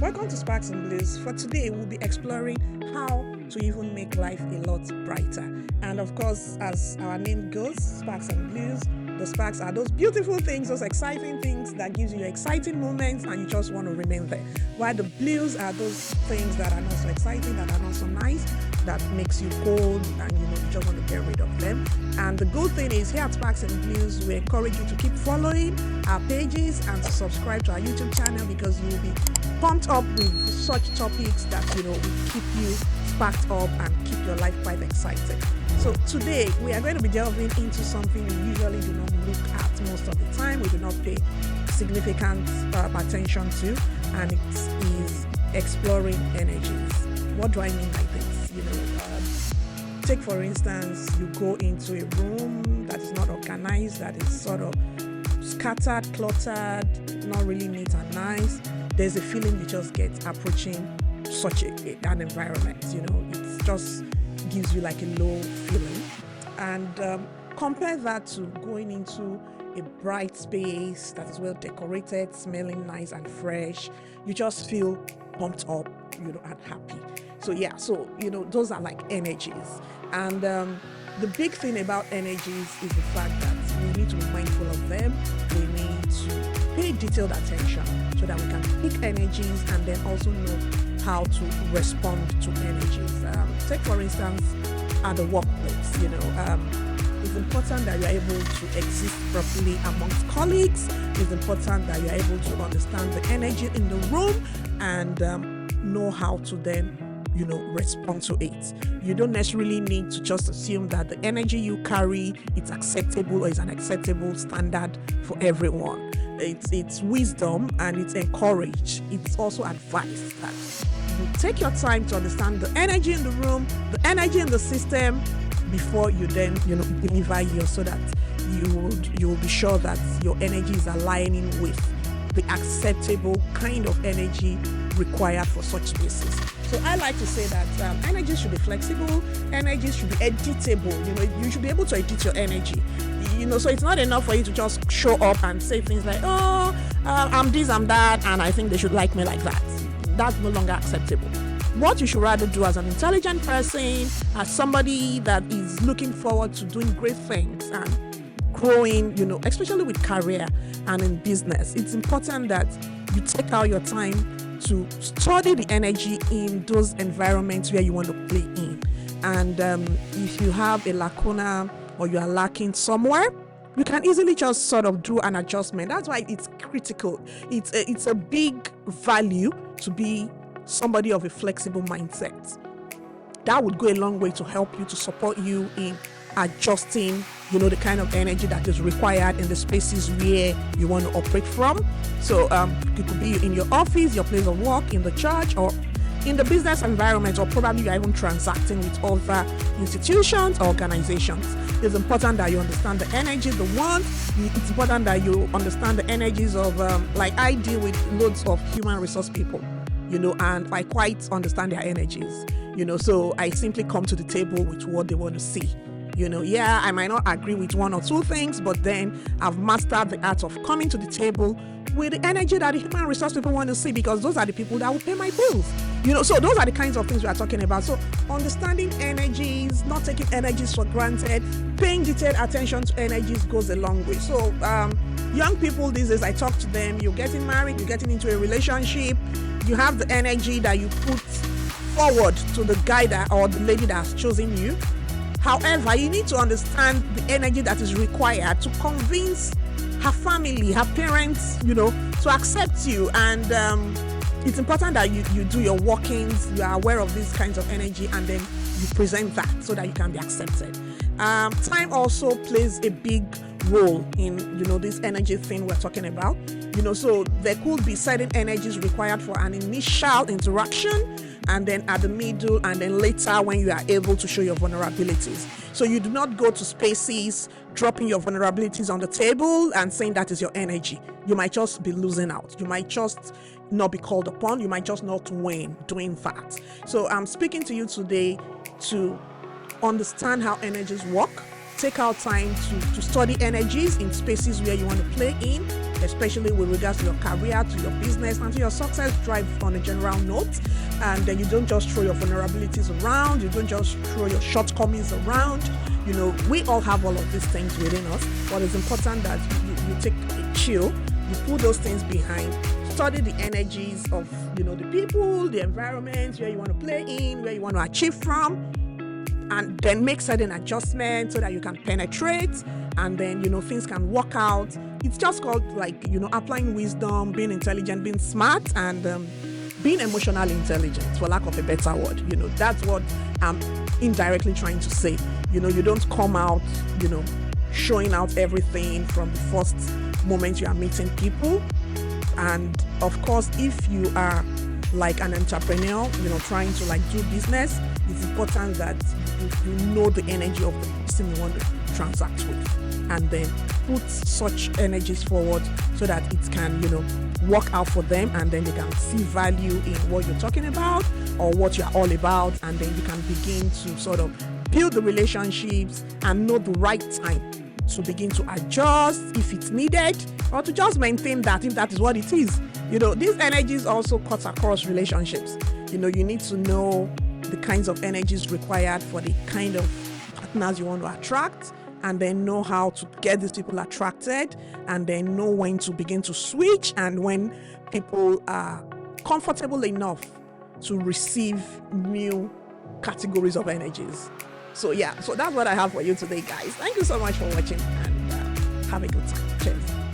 Welcome to Sparks and Blues. For today, we'll be exploring how to even make life a lot brighter. And of course, as our name goes, Sparks and Blues, the sparks are those beautiful things, those exciting things that gives you exciting moments and you just want to remain there. While the blues are those things that are not so exciting, that are not so nice, that makes you cold and you just want to get rid of them. And the good thing is here at Sparks and Blues, we encourage you to keep following our pages and to subscribe to our YouTube channel because you will be pumped up with such topics that will keep you sparked up and keep your life quite excited. So today we are going to be delving into something we usually do not look at most of the time. We do not pay significant attention to, and it is exploring energies. What do I mean by this? Take for instance, you go into a room that is not organized, that is sort of scattered, cluttered, not really neat and nice. There's a feeling you just get approaching such an environment. It just gives you like a low feeling. And compare that to going into a bright space that is well decorated, smelling nice and fresh. You just feel pumped up, and happy. So those are like energies. And the big thing about energies is the fact that we need to be mindful of them. We need to pay detailed attention so that we can pick energies and then also know how to respond to energies. Take for instance, at the workplace, it's important that you're able to exist properly amongst colleagues. It's important that you're able to understand the energy in the room and know how to then respond to it. You don't necessarily need to just assume that the energy you carry is acceptable or is an acceptable standard for everyone. It's wisdom and it's encouraged. It's also advised that you take your time to understand the energy in the room, the energy in the system before you then deliver yours, so that you will be sure that your energy is aligning with the acceptable kind of energy required for such spaces. So I like to say that energy should be flexible, energy should be editable. You should be able to edit your energy. So it's not enough for you to just show up and say things like, I'm this, I'm that, and I think they should like me like that. That's no longer acceptable. What you should rather do as an intelligent person, as somebody that is looking forward to doing great things and growing, especially with career and in business, it's important that you take out your time to study the energy in those environments where you want to play in. And if you have a lacuna or you are lacking somewhere, you can easily just sort of do an adjustment. That's why it's critical. It's a big value to be somebody of a flexible mindset. That would go a long way to help you, to support you in adjusting, the kind of energy that is required in the spaces where you want to operate from. So it could be in your office, your place of work, in the church, or in the business environment, or probably you're even transacting with other institutions or organizations. It's important that you understand the energy, the wants. It's important that you understand the energies of, like I deal with loads of human resource people, and I quite understand their energies, so I simply come to the table with what they want to see. I might not agree with one or two things, but then I've mastered the art of coming to the table with the energy that the human resource people want to see, because those are the people that will pay my bills. So those are the kinds of things we are talking about. So understanding energies, not taking energies for granted, paying detailed attention to energies goes a long way. So young people these days, I talk to them, you're getting married, you're getting into a relationship, you have the energy that you put forward to the guy or the lady that has chosen you. However, you need to understand the energy that is required to convince her family, her parents, to accept you. And it's important that you do your workings, you are aware of these kinds of energy, and then you present that so that you can be accepted. Time also plays a big role in, this energy thing we're talking about. So there could be certain energies required for an initial interaction, and then at the middle, and then later when you are able to show your vulnerabilities. So you do not go to spaces dropping your vulnerabilities on the table and saying that is your energy. You might just be losing out. You might just not be called upon. You might just not win doing that. So I'm speaking to you today to understand how energies work. Take out time to study energies in spaces where you want to play in, especially with regards to your career, to your business, and to your success drive on a general note. And then you don't just throw your vulnerabilities around, you don't just throw your shortcomings around. You know, we all have all of these things within us, but it's important that you take a chill, you put those things behind, study the energies of, you know, the people, the environment, where you want to play in, where you want to achieve from, and then make certain adjustments so that you can penetrate, and then, you know, things can work out. It's just called, like, you know, applying wisdom, being intelligent, being smart, and being emotionally intelligent, for lack of a better word. You know, that's what I'm indirectly trying to say. You know, you don't come out, you know, showing out everything from the first moment you are meeting people. And of course, if you are like an entrepreneur, you know, trying to like do business, it's important that you know the energy of the person you want to transact with, and then put such energies forward so that it can, you know, work out for them, and then they can see value in what you're talking about or what you're all about, and then you can begin to sort of build the relationships and know the right time to begin to adjust if it's needed, or to just maintain that if that is what it is. You know, these energies also cut across relationships. You know, you need to know the kinds of energies required for the kind of partners you want to attract, and then know how to get these people attracted, and then know when to begin to switch, and when people are comfortable enough to receive new categories of energies. So yeah, so that's what I have for you today, guys. Thank you so much for watching, and have a good time. Cheers.